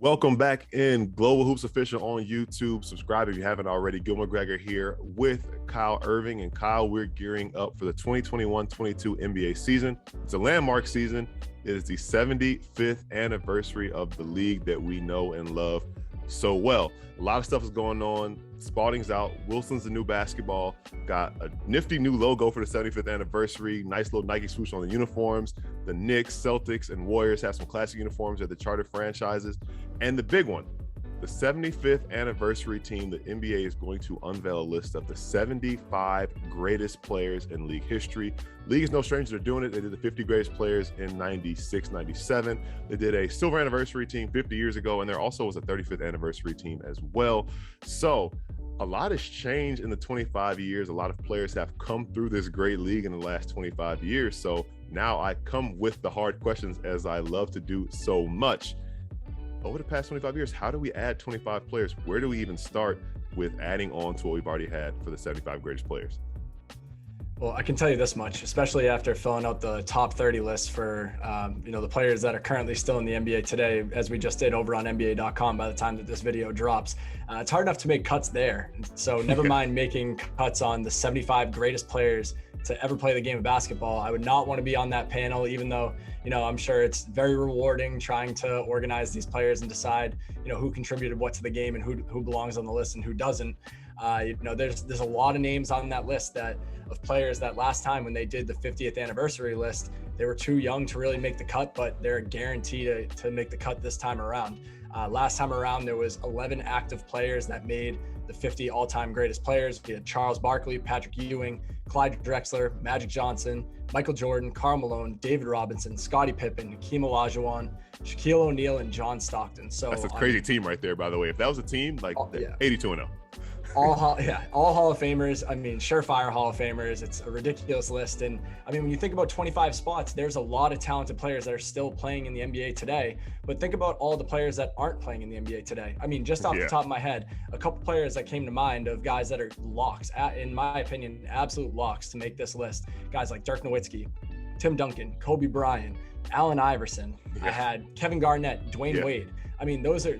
Welcome back in Global Hoops Official on YouTube. Subscribe if you haven't already. Gil McGregor here with Kyle Irving. And Kyle, we're gearing up for the 2021-22 NBA season. It's a landmark season. It is the 75th anniversary of the league that we know and love so well. A lot of stuff is going on. Spalding's out. Wilson's the new basketball. Got a nifty new logo for the 75th anniversary. Nice little Nike swoosh on the uniforms. The Knicks, Celtics, and Warriors have some classic uniforms at the charter franchises. And the big one, the 75th anniversary team, the NBA is going to unveil a list of the 75 greatest players in league history. League is no stranger to doing it. They did the 50 greatest players in 96, 97. They did a silver anniversary team 50 years ago, and there also was a 35th anniversary team as well. So a lot has changed in the 25 years. A lot of players have come through this great league in the last 25 years. So now I come with the hard questions, as I love to do so much. Over the past 25 years, how do we add 25 players? Where do we even start with adding on to what we've already had for the 75 greatest players? Well, I can tell you this much, especially after filling out the top 30 list for, the players that are currently still in the NBA today, as we just did over on NBA.com by the time that this video drops. It's hard enough to make cuts there. So never mind making cuts on the 75 greatest players to ever play the game of basketball. I would not want to be on that panel, even though, I'm sure it's very rewarding trying to organize these players and decide, who contributed what to the game and who belongs on the list and who doesn't. There's a lot of names on that list of players that last time when they did the 50th anniversary list, they were too young to really make the cut, but they're guaranteed to make the cut this time around. Last time around, there was 11 active players that made the 50 all-time greatest players. We had Charles Barkley, Patrick Ewing, Clyde Drexler, Magic Johnson, Michael Jordan, Karl Malone, David Robinson, Scottie Pippen, Hakeem Olajuwon, Shaquille O'Neal, and John Stockton. So that's a crazy team right there, by the way. If that was a team, 82-0. All Hall of Famers. Surefire Hall of Famers. It's a ridiculous list. And when you think about 25 spots, there's a lot of talented players that are still playing in the NBA today. But think about all the players that aren't playing in the NBA today. Just off the top of my head, a couple players that came to mind of guys that are locks, in my opinion, absolute locks to make this list. Guys like Dirk Nowitzki, Tim Duncan, Kobe Bryant, Allen Iverson. I had Kevin Garnett, Dwayne Wade.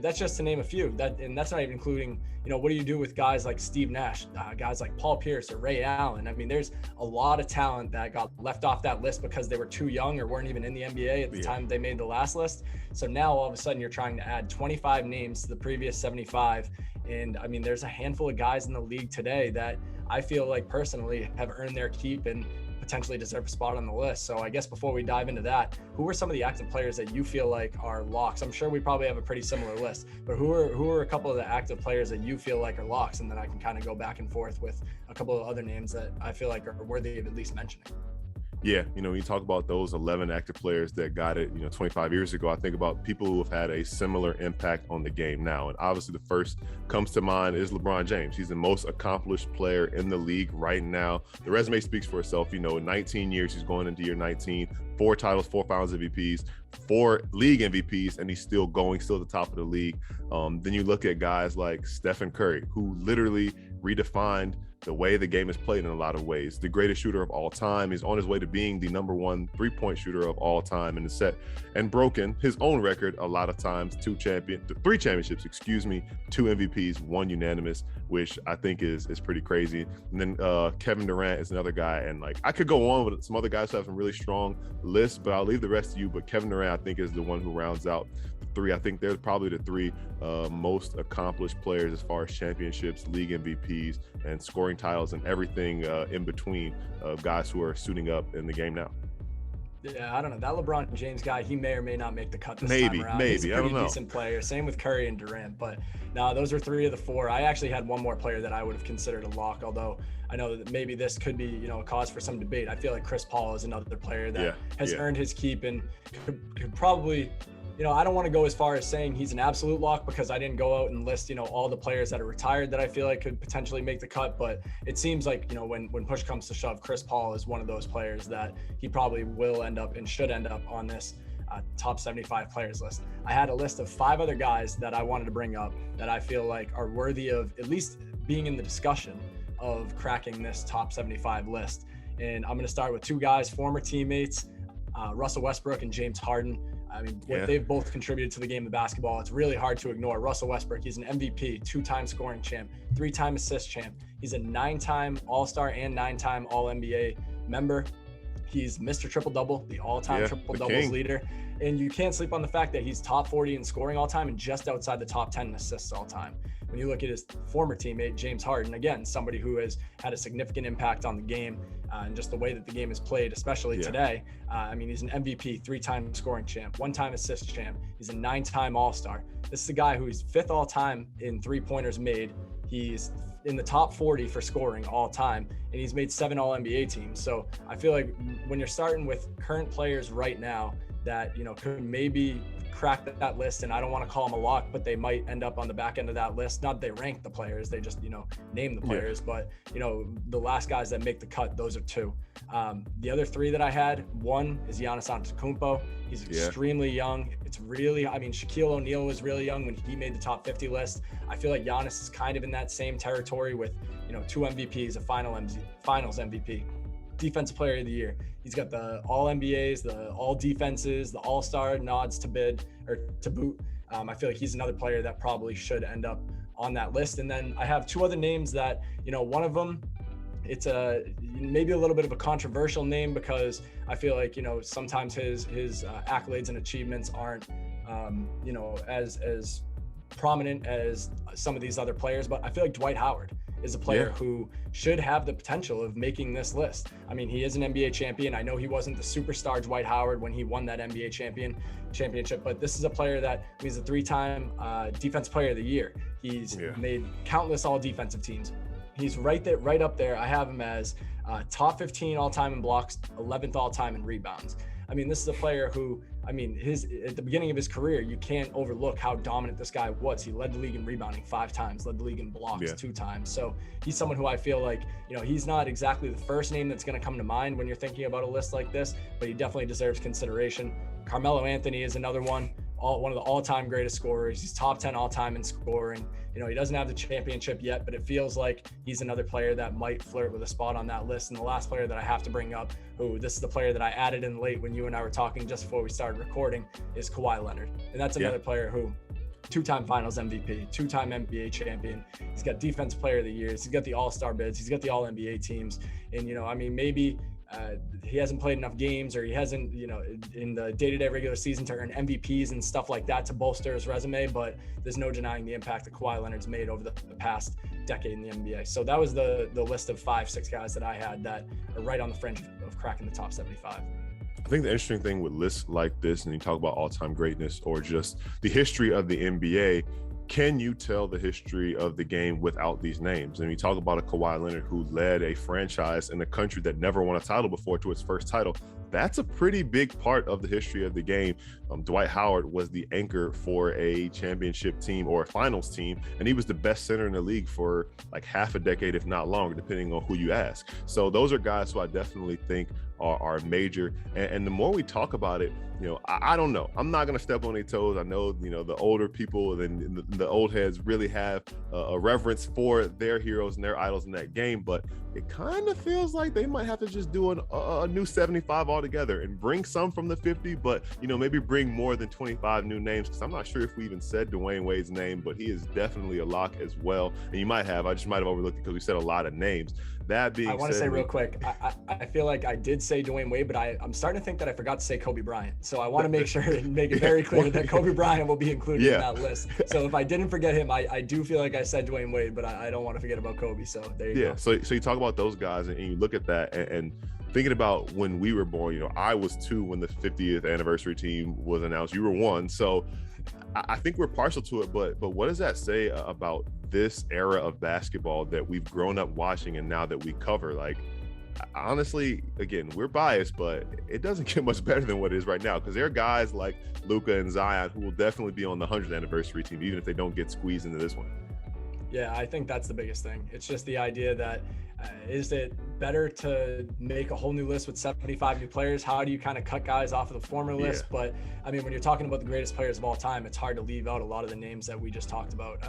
That's just to name a few. And that's not even including, what do you do with guys like Steve Nash, guys like Paul Pierce or Ray Allen? There's a lot of talent that got left off that list because they were too young or weren't even in the NBA at the time they made the last list. So now all of a sudden you're trying to add 25 names to the previous 75. And there's a handful of guys in the league today that I feel like personally have earned their keep and potentially deserve a spot on the list. So I guess before we dive into that, who are some of the active players that you feel like are locks? I'm sure we probably have a pretty similar list, but who are a couple of the active players that you feel like are locks? And then I can kind of go back and forth with a couple of other names that I feel like are worthy of at least mentioning. Yeah, when you talk about those 11 active players that got it, 25 years ago, I think about people who have had a similar impact on the game now. And obviously the first comes to mind is LeBron James. He's the most accomplished player in the league right now. The resume speaks for itself. In 19 years, he's going into year 19, 4 titles, 4 finals MVPs, 4 league MVPs, and he's still going, still at the top of the league. Then you look at guys like Stephen Curry, who literally redefined the way the game is played in a lot of ways. The greatest shooter of all time. He's on his way to being the number 1 3-point shooter of all time in the set, and broken his own record a lot of times. 3 championships, 2 MVPs, 1 unanimous, which I think is pretty crazy. And then Kevin Durant is another guy, and I could go on with some other guys who have some really strong lists, but I'll leave the rest to you. But Kevin Durant, I think, is the one who rounds out the 3. I think they're probably the 3 most accomplished players as far as championships, league MVPs, and scoring titles and everything in between of guys who are suiting up in the game now. Yeah, I don't know. That LeBron James guy, he may or may not make the cut this time around. Maybe, He's a pretty decent player. Same with Curry and Durant. But no, those are 3 of the 4. I actually had one more player that I would have considered a lock, although I know that maybe this could be, a cause for some debate. I feel like Chris Paul is another player that has earned his keep and could probably, I don't want to go as far as saying he's an absolute lock because I didn't go out and list, all the players that are retired that I feel like could potentially make the cut. But it seems like, when push comes to shove, Chris Paul is one of those players that he probably will end up and should end up on this top 75 players list. I had a list of 5 other guys that I wanted to bring up that I feel like are worthy of at least being in the discussion of cracking this top 75 list. And I'm going to start with 2 guys, former teammates, Russell Westbrook and James Harden. I mean, what they've both contributed to the game of basketball, it's really hard to ignore. Russell Westbrook, he's an MVP, 2-time scoring champ, 3-time assist champ. He's a 9-time All-Star and 9-time All-NBA member. He's Mr. Triple-Double, the all-time triple-doubles leader. And you can't sleep on the fact that he's top 40 in scoring all time and just outside the top 10 in assists all time. When you look at his former teammate, James Harden, again, somebody who has had a significant impact on the game and just the way that the game is played, especially today. I mean, he's an MVP, 3-time scoring champ, 1-time assist champ. He's a 9-time All-Star. This is a guy who is 5th all time in three-pointers made. He's in the top 40 for scoring all time, and he's made 7 All-NBA teams. So I feel like when you're starting with current players right now that, could maybe crack that list, and I don't want to call them a lock, but they might end up on the back end of that list. Not that they rank the players, they just, name the players, but, the last guys that make the cut, those are 2. The other 3 that I had, one is Giannis Antetokounmpo. He's extremely young. It's really, Shaquille O'Neal was really young when he made the top 50 list. I feel like Giannis is kind of in that same territory with, 2 MVPs, a finals MVP, defensive player of the year. He's got the all NBAs, the all defenses, the all-star nods to boot. I feel like he's another player that probably should end up on that list. And then I have 2 other names that, one of them, it's maybe a little bit of a controversial name because I feel like, sometimes his accolades and achievements aren't, as prominent as some of these other players, but I feel like Dwight Howard is a player who should have the potential of making this list. I mean, he is an NBA champion. I know he wasn't the superstar Dwight Howard when he won that NBA championship, but this is a player that he's a 3-time defensive player of the year. He's made countless all defensive teams. He's right up there. I have him as top 15 all time in blocks, 11th all time in rebounds. I mean, this is a player who, at the beginning of his career, you can't overlook how dominant this guy was. He led the league in rebounding 5 times, led the league in blocks 2 times. So he's someone who I feel like, he's not exactly the first name that's going to come to mind when you're thinking about a list like this, but he definitely deserves consideration. Carmelo Anthony is another one. One of the all-time greatest scorers. He's top 10 all-time in scoring. He doesn't have the championship yet, but it feels like he's another player that might flirt with a spot on that list. And the last player that I have to bring up, this is the player that I added in late when you and I were talking just before we started recording, is Kawhi Leonard. And that's another player who 2-time finals MVP, 2-time NBA champion. He's got defensive player of the year. He's got the all-star bids. He's got the all-NBA teams. And, maybe he hasn't played enough games, or he hasn't, in the day-to-day regular season to earn MVPs and stuff like that to bolster his resume, but there's no denying the impact that Kawhi Leonard's made over the past decade in the NBA. So that was the list of 5-6 guys that I had that are right on the fringe of cracking the top 75. I think the interesting thing with lists like this, and you talk about all-time greatness or just the history of the NBA, can you tell the history of the game without these names? And you talk about a Kawhi Leonard who led a franchise in a country that never won a title before to its first title. That's a pretty big part of the history of the game. Dwight Howard was the anchor for a championship team or a finals team, and he was the best center in the league for like half a decade, if not longer, depending on who you ask. So those are guys who I definitely think are major. And the more we talk about it, I don't know. I'm not going to step on their toes. I know, the older people and the old heads really have a reverence for their heroes and their idols in that game, but it kind of feels like they might have to just do a new 75 altogether and bring some from the 50, but, maybe bring more than 25 new names, because I'm not sure if we even said Dwayne Wade's name, but he is definitely a lock as well. And you might have, I just might have overlooked it because we said a lot of names. That being said, I want to say real quick, I feel like I did say Dwayne Wade, but I'm starting to think that I forgot to say Kobe Bryant. So I want to make sure and make it very clear that Kobe Bryant will be included in that list. So if I didn't forget him, I do feel like I said Dwayne Wade, but I don't want to forget about Kobe. So there you go. So you talk about those guys and you look at that and thinking about when we were born, I was 2 when the 50th anniversary team was announced. You were 1. So I think we're partial to it, but what does that say about this era of basketball that we've grown up watching and now that we cover? Like, honestly, again, we're biased, but it doesn't get much better than what it is right now, because there are guys like Luka and Zion who will definitely be on the 100th anniversary team, even if they don't get squeezed into this one. Yeah, I think that's the biggest thing. It's just the idea that is it better to make a whole new list with 75 new players? How do you kind of cut guys off of the former list? But I mean, when you're talking about the greatest players of all time, it's hard to leave out a lot of the names that we just talked about.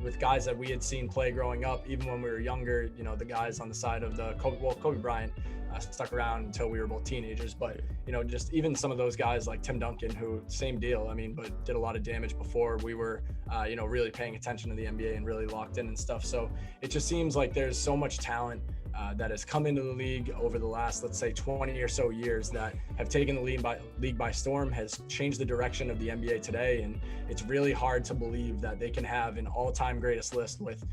With guys that we had seen play growing up, even when we were younger, the guys on the side of the Kobe Bryant, stuck around until we were both teenagers. But, just even some of those guys like Tim Duncan, who same deal, but did a lot of damage before we were, really paying attention to the NBA and really locked in and stuff. So it just seems like there's so much talent that has come into the league over the last, let's say, 20 or so years that have taken the league by storm, has changed the direction of the NBA today. And it's really hard to believe that they can have an all-time greatest list with,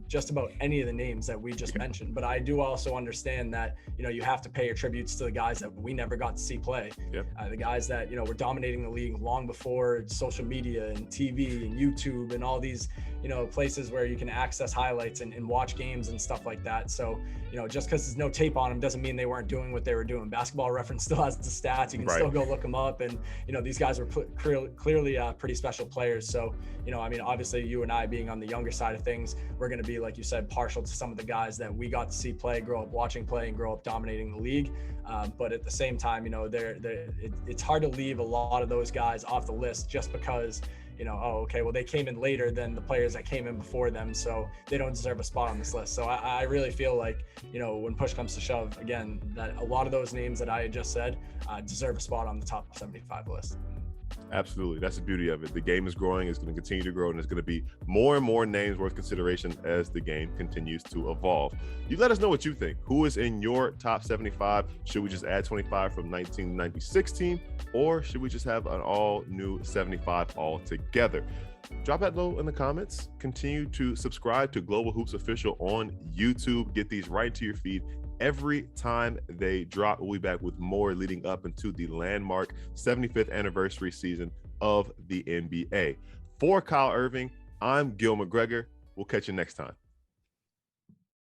just about any of the names that we just mentioned. But I do also understand that, you have to pay your tributes to the guys that we never got to see play. Yep. The guys that, were dominating the league long before social media and TV and YouTube and all these, places where you can access highlights and watch games and stuff like that. So, just because there's no tape on them doesn't mean they weren't doing what they were doing. Basketball Reference still has the stats. You can still go look them up. And, these guys were clearly pretty special players. So, obviously you and I being on the younger side of things, we're going to be, like you said, partial to some of the guys that we got to see play, grow up watching play, and grow up dominating the league. But at the same time, it's hard to leave a lot of those guys off the list just because, they came in later than the players that came in before them, so they don't deserve a spot on this list. So I really feel like, when push comes to shove, again, that a lot of those names that I had just said deserve a spot on the top 75 list. Absolutely. That's the beauty of it. The game is growing. It's going to continue to grow, and there's going to be more and more names worth consideration as the game continues to evolve. You let us know what you think. Who is in your top 75? Should we just add 25 from 1996 team, or should we just have an all new 75 altogether? Drop that low in the comments. Continue to subscribe to Global Hoops Official on YouTube. Get these right to your feed every time they drop. We'll be back with more leading up into the landmark 75th anniversary season of the NBA. For Kyle Irving, I'm Gil McGregor. We'll catch you next time.